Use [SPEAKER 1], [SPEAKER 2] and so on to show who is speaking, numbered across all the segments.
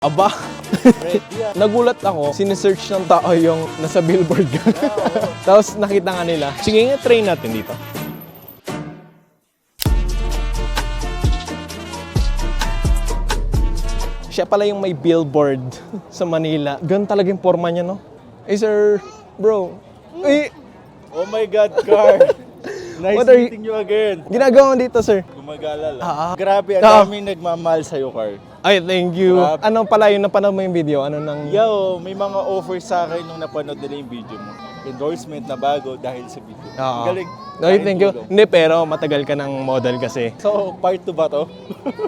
[SPEAKER 1] Aba, nagulat ako, sinesearch ng tao yung nasa billboard ka. Tapos nakita nga nila. Sige nga, try natin dito. Siya pala yung may billboard sa Manila. Ganun talaga yung forma niya, no? Eh, sir, bro. Eh,
[SPEAKER 2] Oh my God, Carl! Nice
[SPEAKER 1] What are you-
[SPEAKER 2] meeting you again.
[SPEAKER 1] ginagawa mo dito, sir?
[SPEAKER 2] Gumagala lang.
[SPEAKER 1] Ah.
[SPEAKER 2] Grabe, ang
[SPEAKER 1] Ah.
[SPEAKER 2] daming nagmamahal sa'yo, Carl.
[SPEAKER 1] Ay, thank you.
[SPEAKER 2] Grabe.
[SPEAKER 1] Ano pala yun? Napanood mo yung video? Ano nang...
[SPEAKER 2] Yo, may mga offers sa akin nung napanood nila yung video mo. Endorsement na bago dahil sa video.
[SPEAKER 1] Oo.
[SPEAKER 2] Ang galing.
[SPEAKER 1] Ay, thank you.
[SPEAKER 2] Tulong.
[SPEAKER 1] Hindi, pero matagal ka ng model kasi.
[SPEAKER 2] So, part 2 ba to?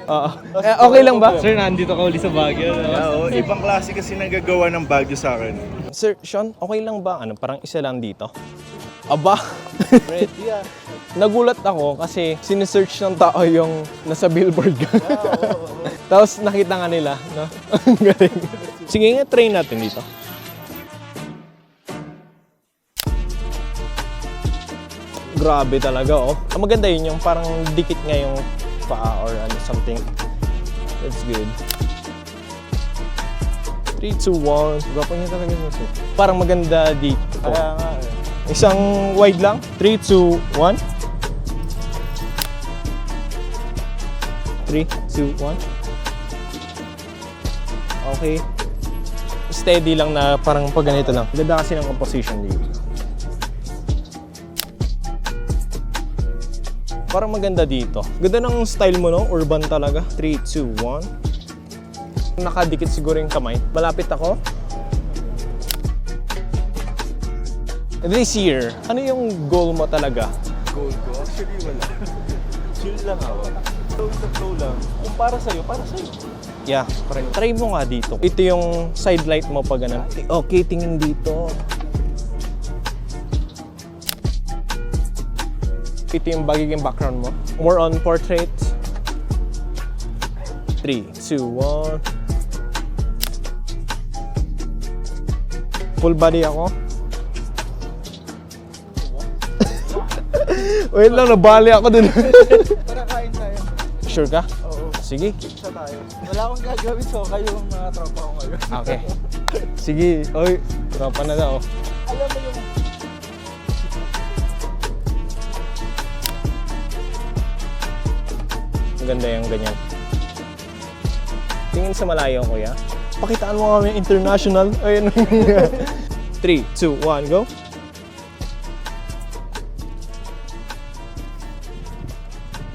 [SPEAKER 1] Oo. Eh, okay lang ba?
[SPEAKER 2] Sir,
[SPEAKER 3] nandito ka uli sa Baguio.
[SPEAKER 2] Oo, ibang klase kasi nagagawa ng Baguio sa akin.
[SPEAKER 1] Sir, Sean, okay lang ba? Ano, parang isa lang dito? Aba,
[SPEAKER 2] Ready ah.
[SPEAKER 1] nagulat ako kasi sinesearch ng tao yung nasa billboard ka. Tapos nakita nga nila, no? Ang galing. Sige nga, try natin dito. Grabe talaga, oh. Ang maganda yun, yung parang dikit nga yung paa or ano, something. That's good. 3, 2, 1. Gwapo niya talaga yun, sir. Parang maganda dito.
[SPEAKER 2] Kaya nga eh.
[SPEAKER 1] Isang wide lang. 3, 2, 1. 3, 2, 1. Okay. Steady lang na parang pag ganito lang. Ganda kasi ng composition dito. Parang maganda dito. Ganda ng style mo, no? Urban talaga. 3, 2, 1. Nakadikit siguro yung kamay. Malapit ako. This year, ano yung goal mo talaga?
[SPEAKER 2] Goal ko? Actually, wala. Chill lang ako. Flow sa flow lang. Kung para sa'yo, para sa'yo.
[SPEAKER 1] Yeah, correct. Try mo nga dito. Ito yung side light mo pag ganun. Okay, tingin dito. Ito yung magiging background mo. More on portraits. 3, 2, 1. Full body ako. Wait lang, nabali ako dun.
[SPEAKER 2] Tara, kain tayo.
[SPEAKER 1] Sure ka?
[SPEAKER 2] Oo.
[SPEAKER 1] Sige.
[SPEAKER 2] Isa tayo. Wala akong gagawin, so kayo yung mga tropa ko ngayon.
[SPEAKER 1] Okay. Sige. Oy, tropa na daw.
[SPEAKER 2] Alam mo yung...
[SPEAKER 1] Ang ganda yung ganyan. Tingin sa malayo, kuya. Pakitaan mo kami international. Ayun. 3, 2, 1, go.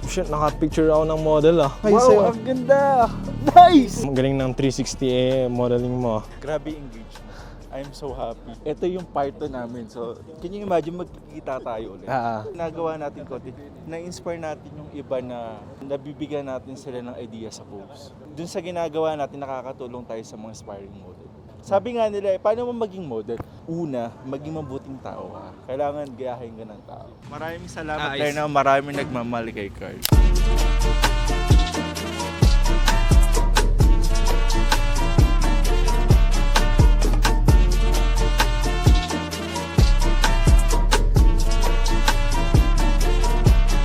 [SPEAKER 1] Shit, naka-picture ako ng model ah. Ay,
[SPEAKER 2] Wow,
[SPEAKER 1] sa'yo.
[SPEAKER 2] ang ganda! Nice!
[SPEAKER 1] Ang galing ng 360 modeling mo.
[SPEAKER 2] Grabe engagement. I'm so happy. Ito yung part 2 namin. So, can you imagine magkikita tayo ulit? Nagawa natin konti. Na-inspire natin yung iba na nabibigyan natin sila ng idea sa post. Dun sa ginagawa natin, nakakatulong tayo sa mga aspiring model. Sabi nga nila, paano mo maging model? Una, maging mabuting tao ka. Kailangan gayahin ka ng tao. Maraming salamat tayo na maraming nagmamahal kay Carl.